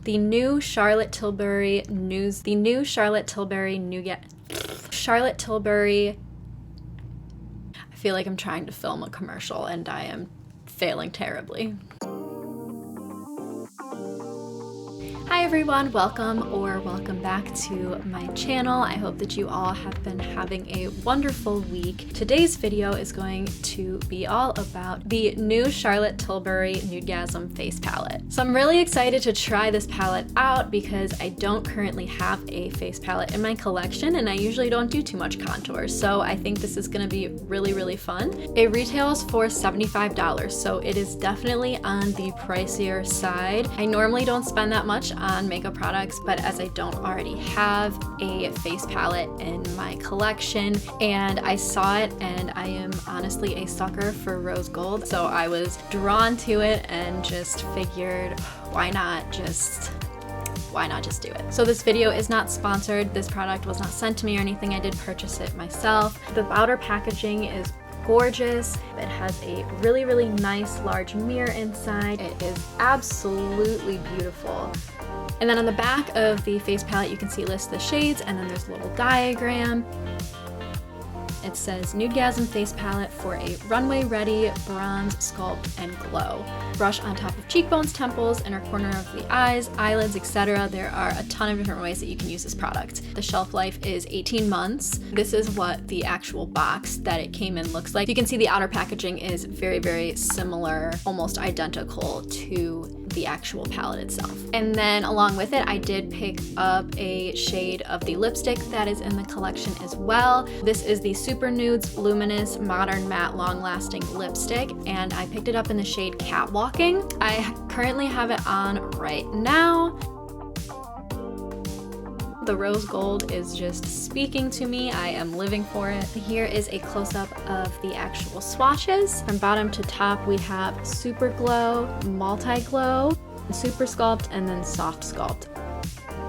The new Charlotte Tilbury Charlotte Tilbury. I feel like I'm trying to film a commercial and I am failing terribly. Hi everyone, welcome back to my channel. I hope that you all have been having a wonderful week. Today's video is going to be all about the new Charlotte Tilbury Nudegasm face palette. So I'm really excited to try this palette out because I don't currently have a face palette in my collection and I usually don't do too much contour. So I think this is gonna be really fun. It retails for $75, so it is definitely on the pricier side. I normally don't spend that much on makeup products, but as I don't already have a face palette in my collection and I saw it and I am honestly a sucker for rose gold, so I was drawn to it and just figured why not just do it. So this video is not sponsored. This product was not sent to me or anything. I did purchase it myself. The outer packaging is gorgeous. It has a really nice large mirror inside. It is absolutely beautiful. And then on the back of the face palette, you can see lists the shades, and then there's a little diagram. It says Nudegasm face palette for a runway ready bronze sculpt and glow. Brush on top of cheekbones, temples, inner corner of the eyes, eyelids, etc. There are a ton of different ways that you can use this product. The shelf life is 18 months. This is what the actual box that it came in looks like. You can see the outer packaging is very similar, almost identical to the actual palette itself. And then along with it, I did pick up a shade of the lipstick that is in the collection as well. This is the Super Nudes Luminous Modern Matte Long Lasting Lipstick, and I picked it up in the shade Catwalking. I currently have it on right now. The rose gold is just speaking to me. I am living for it. Here is a close-up of the actual swatches. From bottom to top, we have Super Glow, Multi Glow, Super Sculpt, and then Soft Sculpt.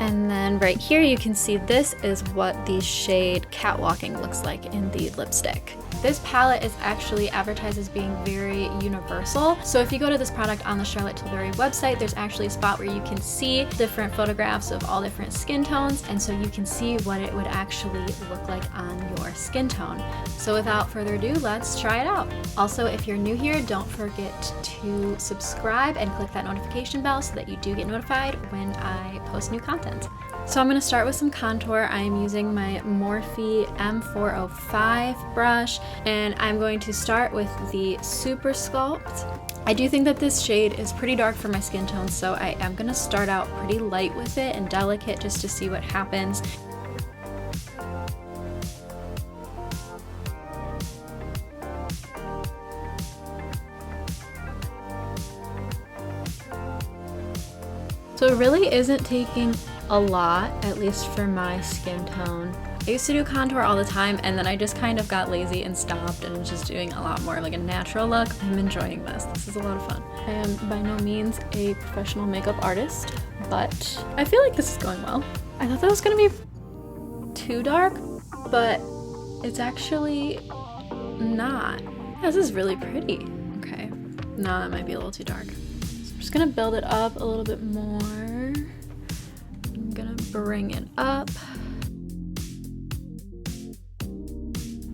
And then right here you can see this is what the shade Catwalking looks like in the lipstick. This palette is actually advertised as being very universal. So if you go to this product on the Charlotte Tilbury website, there's actually a spot where you can see different photographs of all different skin tones, and so you can see what it would actually look like on your skin tone. So without further ado, let's try it out. Also, if you're new here, don't forget to subscribe and click that notification bell so that you do get notified when I post new content. So I'm going to start with some contour. I am using my Morphe M405 brush, and I'm going to start with the Super Sculpt. I do think that this shade is pretty dark for my skin tone, so I am going to start out pretty light with it and delicate just to see what happens. So it really isn't taking a lot, at least for my skin tone. I used to do contour all the time and then I just kind of got lazy and stopped and just doing a lot more like a natural look. I'm enjoying this. This is a lot of fun. I am by no means a professional makeup artist, but I feel like this is going well. I thought that was gonna be too dark, but it's actually not. Yeah, this is really pretty. Okay, no, that might be a little too dark. So I'm just gonna build it up a little bit more. I'm gonna bring it up.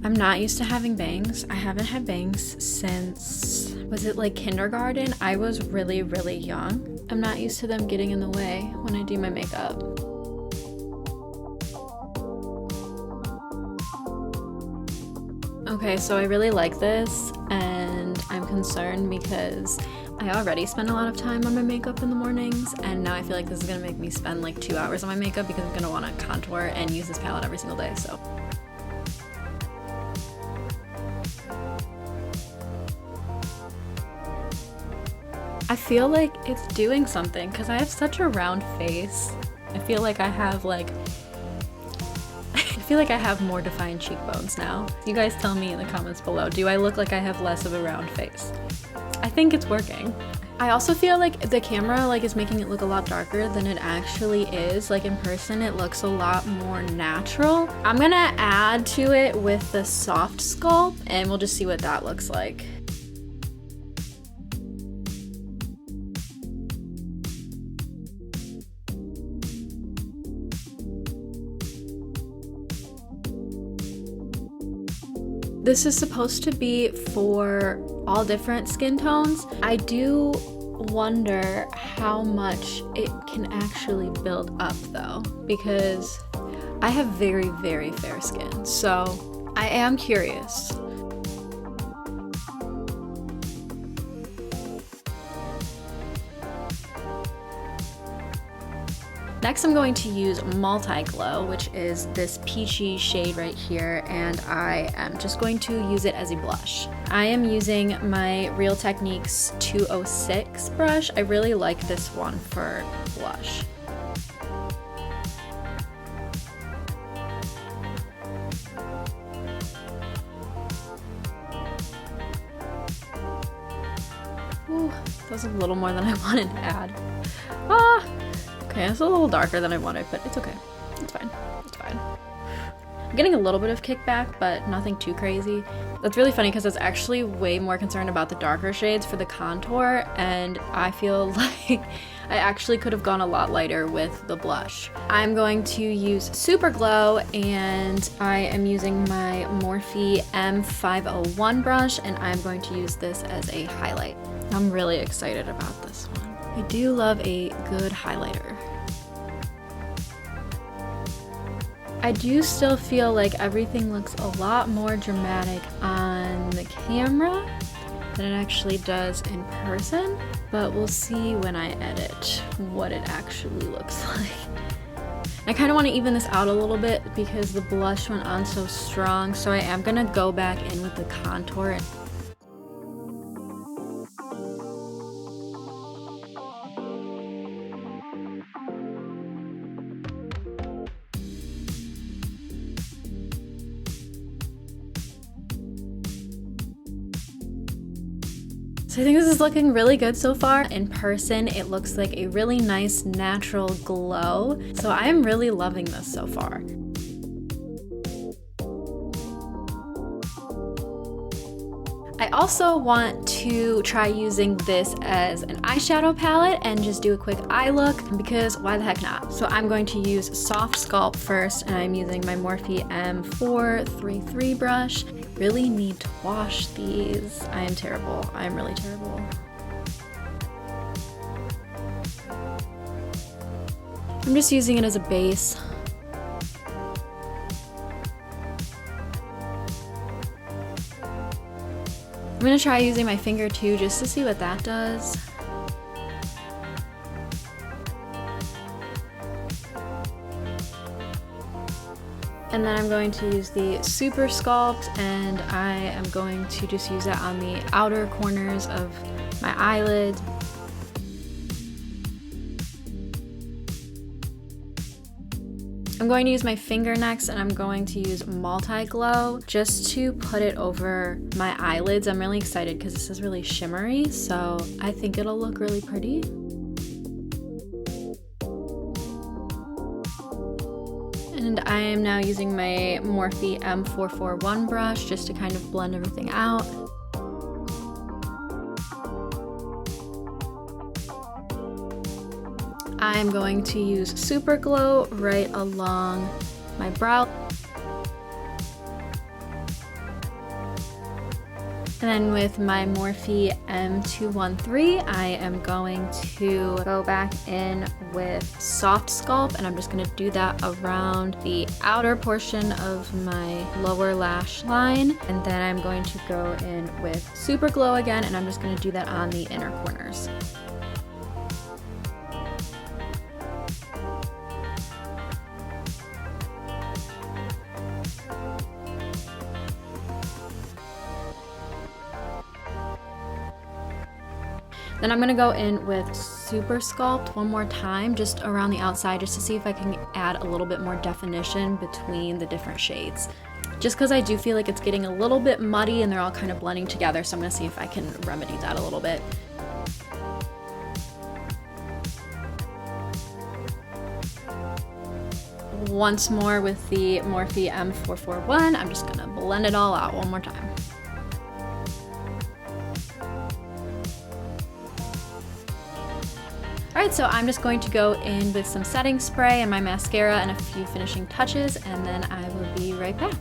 I'm not used to having bangs. I haven't had bangs since, was it like kindergarten? I was really young. I'm not used to them getting in the way when I do my makeup. Okay, so I really like this and I'm concerned because I already spend a lot of time on my makeup in the mornings, and now I feel like this is gonna make me spend like 2 hours on my makeup because I'm gonna wanna contour and use this palette every single day, so. I feel like it's doing something because I have such a round face. I feel like I have more defined cheekbones now. You guys tell me in the comments below, do I look like I have less of a round face? I think it's working. I also feel like the camera is making it look a lot darker than it actually is. Like in person, it looks a lot more natural. I'm gonna add to it with the soft sculpt and we'll just see what that looks like. This is supposed to be for all different skin tones. I do wonder how much it can actually build up though, because I have very, very fair skin, so I am curious. Next, I'm going to use Multi-Glow, which is this peachy shade right here, and I am just going to use it as a blush. I am using my Real Techniques 206 brush. I really like this one for blush. Ooh, that was a little more than I wanted to add. Ah! Okay, it's a little darker than I wanted, but it's okay. It's fine. It's fine. I'm getting a little bit of kickback, but nothing too crazy. That's really funny because I was actually way more concerned about the darker shades for the contour, and I feel like I actually could have gone a lot lighter with the blush. I'm going to use Super Glow, and I am using my Morphe M501 brush, and I'm going to use this as a highlight. I'm really excited about this one. I do love a good highlighter. I do still feel like everything looks a lot more dramatic on the camera than it actually does in person, but we'll see when I edit what it actually looks like. I kind of want to even this out a little bit because the blush went on so strong, so I am gonna go back in with the contour. So I think this is looking really good so far. In person, it looks like a really nice natural glow. So I am really loving this so far. I also want to try using this as an eyeshadow palette and just do a quick eye look, because why the heck not? So I'm going to use Soft Sculpt first, and I'm using my Morphe M433 brush. I really need to wash these. I am terrible. I am really terrible. I'm just using it as a base. I'm gonna try using my finger too, just to see what that does. And then I'm going to use the Super Sculpt, and I am going to just use that on the outer corners of my eyelids. I'm going to use my finger next, and I'm going to use Multi-Glow just to put it over my eyelids. I'm really excited because this is really shimmery, so I think it'll look really pretty. And I am now using my Morphe M441 brush just to kind of blend everything out. I'm going to use Super Glow right along my brow. And then with my Morphe M213, I am going to go back in with Soft Sculpt, and I'm just going to do that around the outer portion of my lower lash line. And then I'm going to go in with Super Glow again, and I'm just going to do that on the inner corners. Then I'm gonna go in with Super Sculpt one more time, just around the outside, just to see if I can add a little bit more definition between the different shades. Just because I do feel like it's getting a little bit muddy and they're all kind of blending together, so I'm gonna see if I can remedy that a little bit. Once more with the Morphe M441, I'm just gonna blend it all out one more time. Alright, so I'm just going to go in with some setting spray and my mascara and a few finishing touches, and then I will be right back.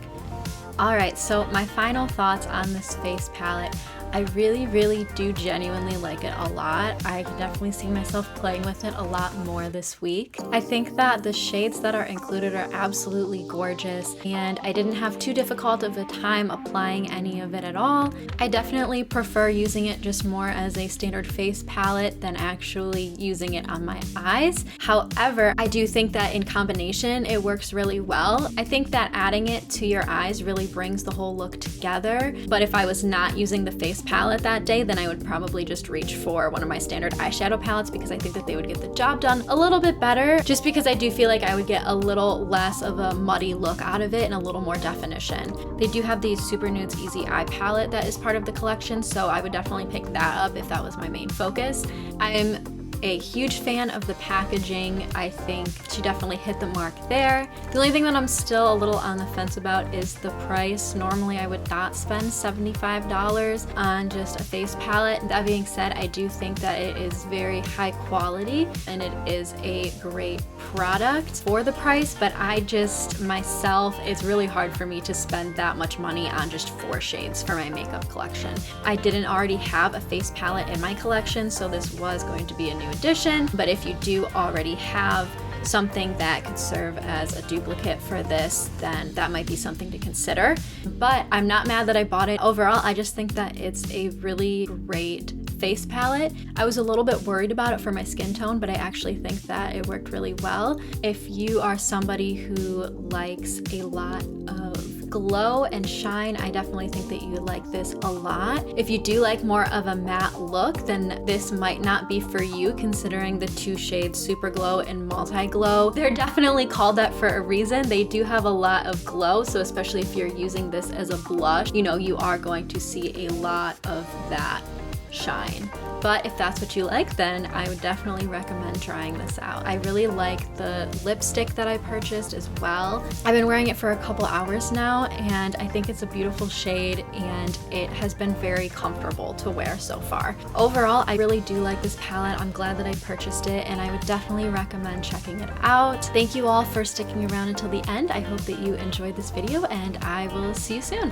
Alright, so my final thoughts on this face palette. I really do genuinely like it a lot. I can definitely see myself playing with it a lot more this week. I think that the shades that are included are absolutely gorgeous, and I didn't have too difficult of a time applying any of it at all. I definitely prefer using it just more as a standard face palette than actually using it on my eyes. However, I do think that in combination it works really well. I think that adding it to your eyes really brings the whole look together, but if I was not using the face palette that day, then I would probably just reach for one of my standard eyeshadow palettes because I think that they would get the job done a little bit better, just because I do feel like I would get a little less of a muddy look out of it and a little more definition. They do have the Super Nudes Easy Eye palette that is part of the collection, so I would definitely pick that up if that was my main focus. I'm a huge fan of the packaging. I think she definitely hit the mark there. The only thing that I'm still a little on the fence about is the price. Normally I would not spend $75 on just a face palette. That being said, I do think that it is very high quality and it is a great product for the price, but I just myself, it's really hard for me to spend that much money on just 4 shades for my makeup collection. I didn't already have a face palette in my collection, so this was going to be a new addition, but if you do already have something that could serve as a duplicate for this, then that might be something to consider. But I'm not mad that I bought it. Overall, I just think that it's a really great face palette. I was a little bit worried about it for my skin tone, but I actually think that it worked really well. If you are somebody who likes a lot of glow and shine, I definitely think that you would like this a lot. If you do like more of a matte look, then this might not be for you, considering the 2 shades Super Glow and Multi Glow. They're definitely called that for a reason. They do have a lot of glow, so especially if you're using this as a blush, you know, you are going to see a lot of that shine. But if that's what you like, then I would definitely recommend trying this out. I really like the lipstick that I purchased as well. I've been wearing it for a couple hours now, and I think it's a beautiful shade, and it has been very comfortable to wear so far. Overall, I really do like this palette. I'm glad that I purchased it, and I would definitely recommend checking it out. Thank you all for sticking around until the end. I hope that you enjoyed this video, and I will see you soon.